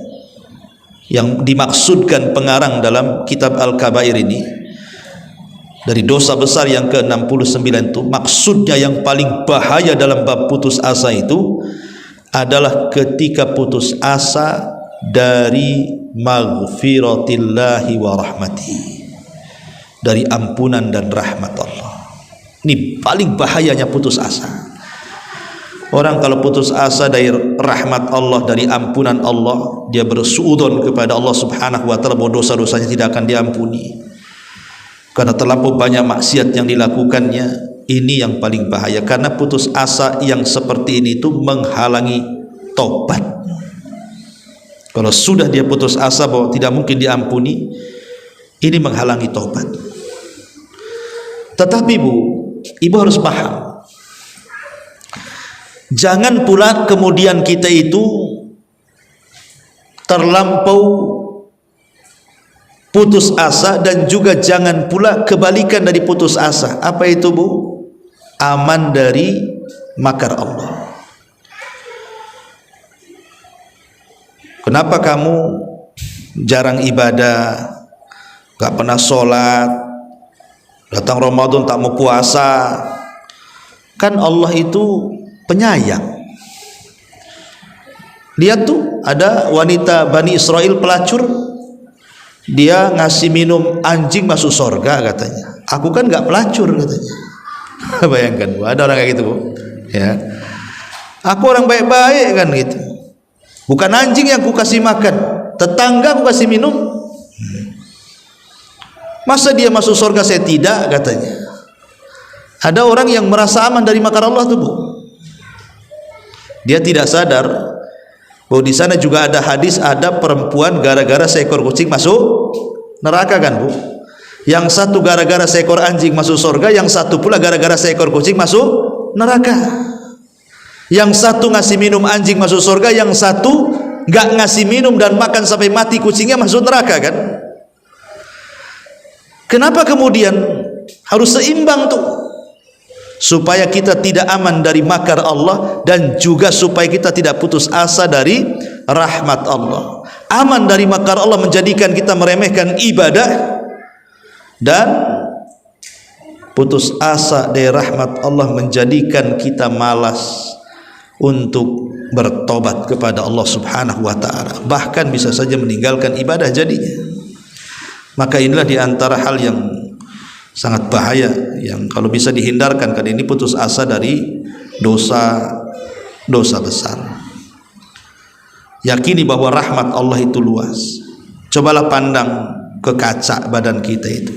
yang dimaksudkan pengarang dalam kitab Al-Kabair ini, dari dosa besar yang ke-69 itu, maksudnya yang paling bahaya dalam bab putus asa itu adalah ketika putus asa dari maghfiratillahi wa rahmati, dari ampunan dan rahmat Allah. Ini paling bahayanya putus asa. Orang kalau putus asa dari rahmat Allah, dari ampunan Allah, dia bersuudzon kepada Allah Subhanahu wa taala bahwa dosa-dosanya tidak akan diampuni karena terlampau banyak maksiat yang dilakukannya. Ini yang paling bahaya, karena putus asa yang seperti ini itu menghalangi taubat. Kalau sudah dia putus asa bahwa tidak mungkin diampuni, ini menghalangi taubat. Tetapi Bu, Ibu harus paham, jangan pula kemudian kita itu terlampau putus asa, dan juga jangan pula kebalikan dari putus asa. Apa itu, Bu? Aman dari makar Allah. Kenapa kamu jarang ibadah, gak pernah sholat, datang Ramadan tak mau puasa? Kan Allah itu penyayang. Lihat tuh, ada wanita Bani Israel pelacur, dia ngasih minum anjing masuk surga katanya. Aku kan nggak pelacur katanya. Bayangkan, Bu, ada orang kayak gitu, Bu. Ya, aku orang baik-baik kan gitu. Bukan anjing yang ku kasih makan, tetangga ku kasih minum. Masa dia masuk surga saya tidak katanya. Ada orang yang merasa aman dari makar Allah tuh, Bu. Dia tidak sadar bahwa di sana juga ada hadis, ada perempuan gara-gara seekor kucing masuk neraka kan, Bu. Yang satu gara-gara seekor anjing masuk surga, yang satu pula gara-gara seekor kucing masuk neraka. Yang satu ngasih minum anjing masuk surga, yang satu nggak ngasih minum dan makan sampai mati kucingnya masuk neraka kan. Kenapa kemudian harus seimbang tuh, supaya kita tidak aman dari makar Allah, dan juga supaya kita tidak putus asa dari rahmat Allah. Aman dari makar Allah menjadikan kita meremehkan ibadah, dan putus asa dari rahmat Allah menjadikan kita malas untuk bertobat kepada Allah Subhanahu wa taala, bahkan bisa saja meninggalkan ibadah jadinya. Maka inilah diantara hal yang sangat bahaya, yang kalau bisa dihindarkan, karena ini putus asa dari dosa besar. Yakini bahwa rahmat Allah itu luas. Cobalah pandang ke kaca badan kita itu.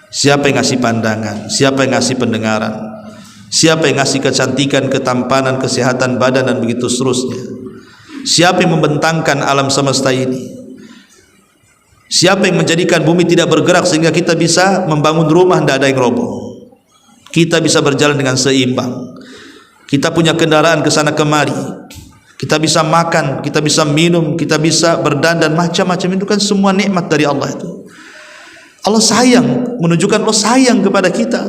Siapa yang ngasih pandangan? Siapa yang ngasih pendengaran? Siapa yang ngasih kecantikan, ketampanan, kesehatan badan, dan begitu seterusnya? Siapa yang membentangkan alam semesta ini? Siapa yang menjadikan bumi tidak bergerak sehingga kita bisa membangun rumah tidak ada yang roboh? Kita bisa berjalan dengan seimbang. Kita punya kendaraan ke sana kemari. Kita bisa makan, kita bisa minum, kita bisa berdandan, macam-macam. Itu kan semua nikmat dari Allah itu. Allah sayang, menunjukkan Allah sayang kepada kita.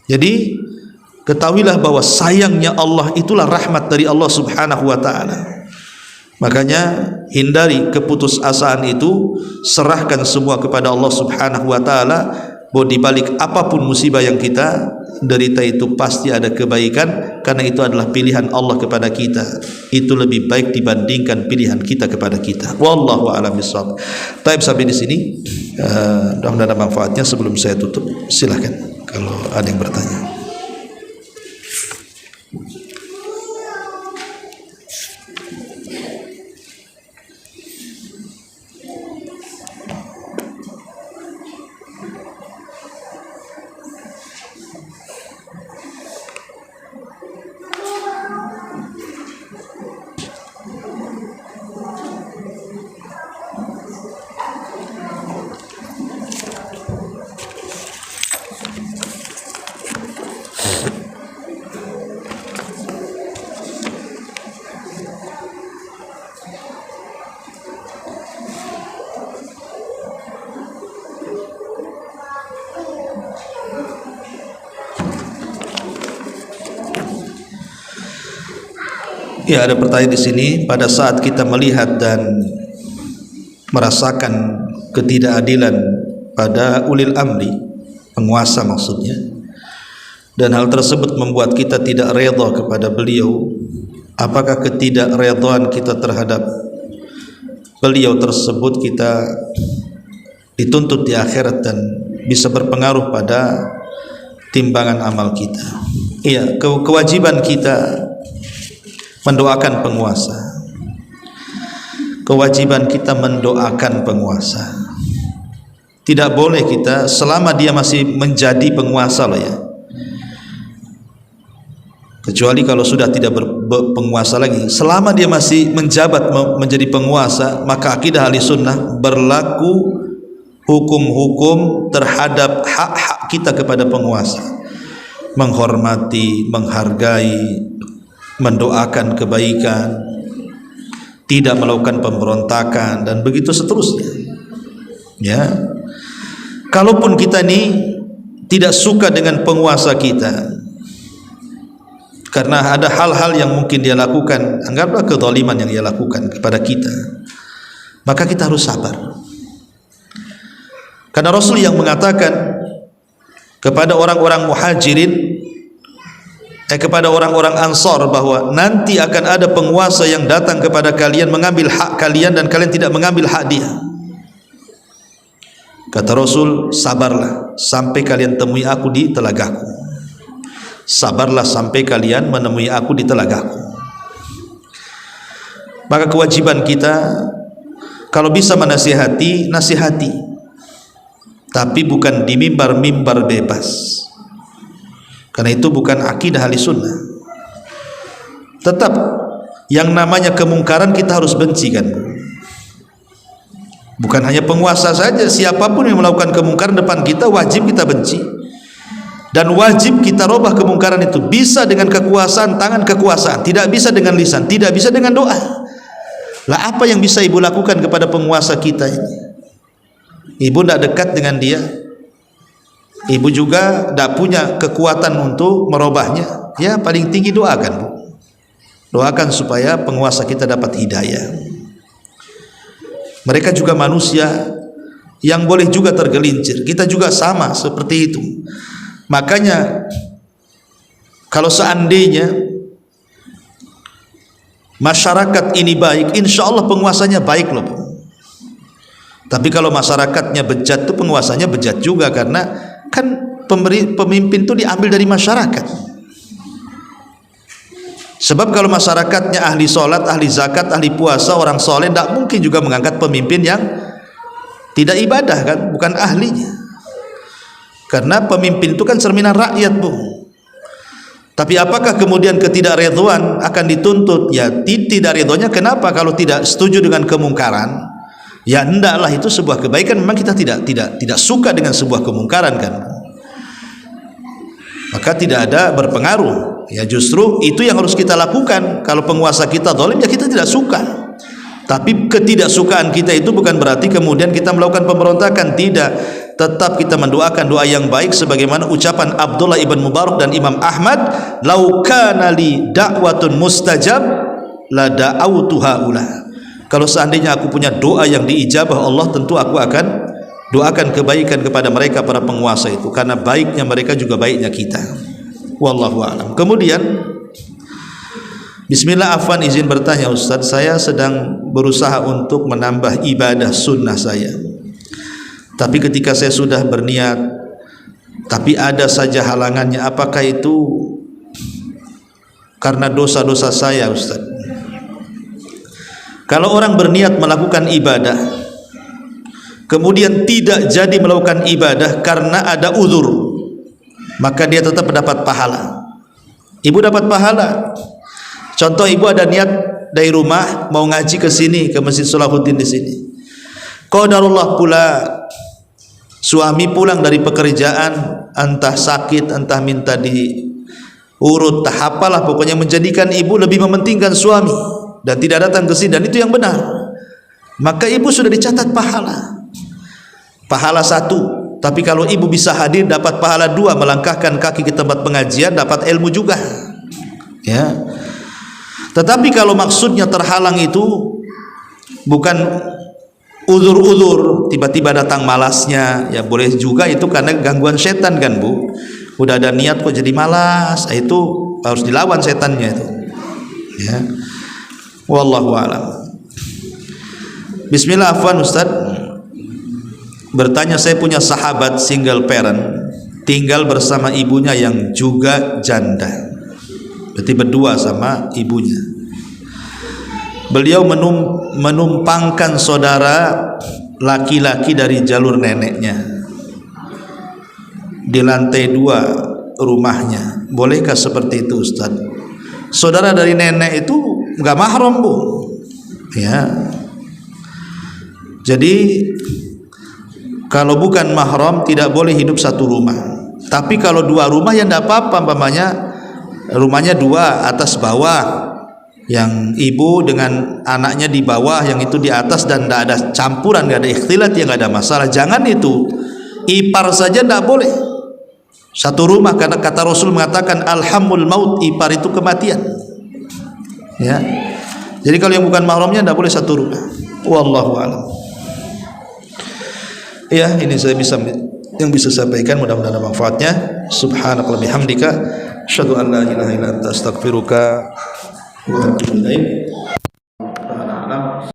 Jadi ketahuilah bahwa sayangnya Allah itulah rahmat dari Allah Subhanahu wa taala. Makanya hindari keputusasaan itu, serahkan semua kepada Allah Subhanahu wa taala, bahwa di balik apapun musibah yang kita derita itu pasti ada kebaikan, karena itu adalah pilihan Allah kepada kita. Itu lebih baik dibandingkan pilihan kita kepada kita. Wallahu a'lam bishawab. Taib, sampai di sini. Mudah-mudahan ada manfaatnya. Sebelum saya tutup, silahkan kalau ada yang bertanya. Ya, ada pertanyaan di sini. Pada saat kita melihat dan merasakan ketidakadilan pada ulil amri, penguasa maksudnya, dan hal tersebut membuat kita tidak redha kepada beliau, apakah ketidakredhaan kita terhadap beliau tersebut kita dituntut di akhirat dan bisa berpengaruh pada timbangan amal kita? Iya, kewajiban kita mendoakan penguasa. Kewajiban kita mendoakan penguasa. Tidak boleh kita selama dia masih menjadi penguasa loh ya. Kecuali kalau sudah tidak berpenguasa lagi. Selama dia masih menjabat menjadi penguasa, maka akidah ahli sunnah berlaku hukum-hukum terhadap hak-hak kita kepada penguasa. Menghormati, menghargai, mendoakan kebaikan, tidak melakukan pemberontakan, dan begitu seterusnya. Ya, kalaupun kita ini tidak suka dengan penguasa kita karena ada hal-hal yang mungkin dia lakukan, anggaplah kezaliman yang dia lakukan kepada kita, maka kita harus sabar. Karena Rasul yang mengatakan kepada orang-orang muhajirin, kepada orang-orang Ansar, bahwa nanti akan ada penguasa yang datang kepada kalian mengambil hak kalian dan kalian tidak mengambil hak dia. Kata Rasul, sabarlah sampai kalian temui aku di telagaku. Sabarlah sampai kalian menemui aku di telagaku. Maka kewajiban kita, kalau bisa menasihati, nasihati, tapi bukan di mimbar-mimbar bebas. Karena itu bukan akidah ahli sunnah. Tetap yang namanya kemungkaran kita harus benci kan. Bukan hanya penguasa saja, siapapun yang melakukan kemungkaran depan kita wajib kita benci. Dan wajib kita robah kemungkaran itu. Bisa dengan kekuasaan, tangan kekuasaan, tidak bisa dengan lisan, tidak bisa dengan doa. Lah apa yang bisa ibu lakukan kepada penguasa kita ini? Ibu tidak dekat dengan dia, ibu juga tidak punya kekuatan untuk merubahnya. Ya paling tinggi doakan, Bu. Doakan supaya penguasa kita dapat hidayah. Mereka juga manusia yang boleh juga tergelincir. Kita juga sama seperti itu. Makanya kalau seandainya masyarakat ini baik, insya Allah penguasanya baik loh, Bu. Tapi kalau masyarakatnya bejat, itu penguasanya bejat juga, karena kan pemimpin itu diambil dari masyarakat. Sebab kalau masyarakatnya ahli sholat, ahli zakat, ahli puasa, orang soleh, tidak mungkin juga mengangkat pemimpin yang tidak ibadah kan, bukan ahlinya. Karena pemimpin itu kan cerminan rakyat, Bu. Tapi apakah kemudian ketidakridhaan akan dituntut? Ya tidak ridhonya. Kenapa? Kalau tidak setuju dengan kemungkaran, ya hendaklah itu sebuah kebaikan. Memang kita tidak suka dengan sebuah kemungkaran kan, maka tidak ada berpengaruh. Ya justru itu yang harus kita lakukan. Kalau penguasa kita zalim, ya kita tidak suka. Tapi ketidaksukaan kita itu bukan berarti kemudian kita melakukan pemberontakan. Tidak. Tetap kita mendoakan doa yang baik, sebagaimana ucapan Abdullah ibn Mubarak dan Imam Ahmad, "Lau kana li da'watun mustajab la da'autu haula." Kalau seandainya aku punya doa yang diijabah Allah, tentu aku akan doakan kebaikan kepada mereka, para penguasa itu, karena baiknya mereka juga baiknya kita. Wallahu a'lam. Kemudian, bismillah, afwan izin bertanya Ustaz, saya sedang berusaha untuk menambah ibadah sunnah saya. Tapi ketika saya sudah berniat, tapi ada saja halangannya. Apakah itu karena dosa-dosa saya, Ustaz? Kalau orang berniat melakukan ibadah, kemudian tidak jadi melakukan ibadah karena ada uzur, maka dia tetap mendapat pahala. Ibu dapat pahala. Contoh, ibu ada niat dari rumah mau ngaji ke sini, ke Masjid Salahuddin di sini. Qadarullah pula suami pulang dari pekerjaan, entah sakit, entah minta diurut, tak apalah, pokoknya menjadikan ibu lebih mementingkan suami dan tidak datang ke sini, dan itu yang benar. Maka ibu sudah dicatat pahala 1. Tapi kalau ibu bisa hadir, dapat pahala 2, melangkahkan kaki ke tempat pengajian, dapat ilmu juga. Ya. Tetapi kalau maksudnya terhalang itu bukan uzur-uzur, tiba-tiba datang malasnya, ya boleh juga itu karena gangguan setan kan Bu. Udah ada niat kok jadi malas, itu harus dilawan setannya itu. Ya. Wallahu a'lam. Bismillah, afwan Ustaz. Bertanya, saya punya sahabat single parent, tinggal bersama ibunya yang juga janda. Berarti berdua sama ibunya. Beliau menumpangkan saudara laki-laki dari jalur neneknya di lantai 2 rumahnya. Bolehkah seperti itu Ustaz? Saudara dari nenek itu enggak mahram Bu. Ya. Jadi kalau bukan mahram tidak boleh hidup satu rumah. Tapi kalau 2 rumah ya enggak apa-apa, umpamanya rumahnya 2 atas bawah, yang ibu dengan anaknya di bawah, yang itu di atas, dan tidak ada campuran, tidak ada ikhtilat, ya nggak ada masalah. Jangan itu ipar saja tidak boleh satu rumah, karena kata Rasul mengatakan alhamul maut, ipar itu kematian. Ya, jadi kalau yang bukan mahramnya tidak boleh satu rumah. Wallahu a'lam. Ya, ini saya yang bisa sampaikan, mudah-mudahan ada manfaatnya. Subhanakallahumma bihamdika asyhadu an la ilaha illa anta astaghfiruka wa atubu ilaik.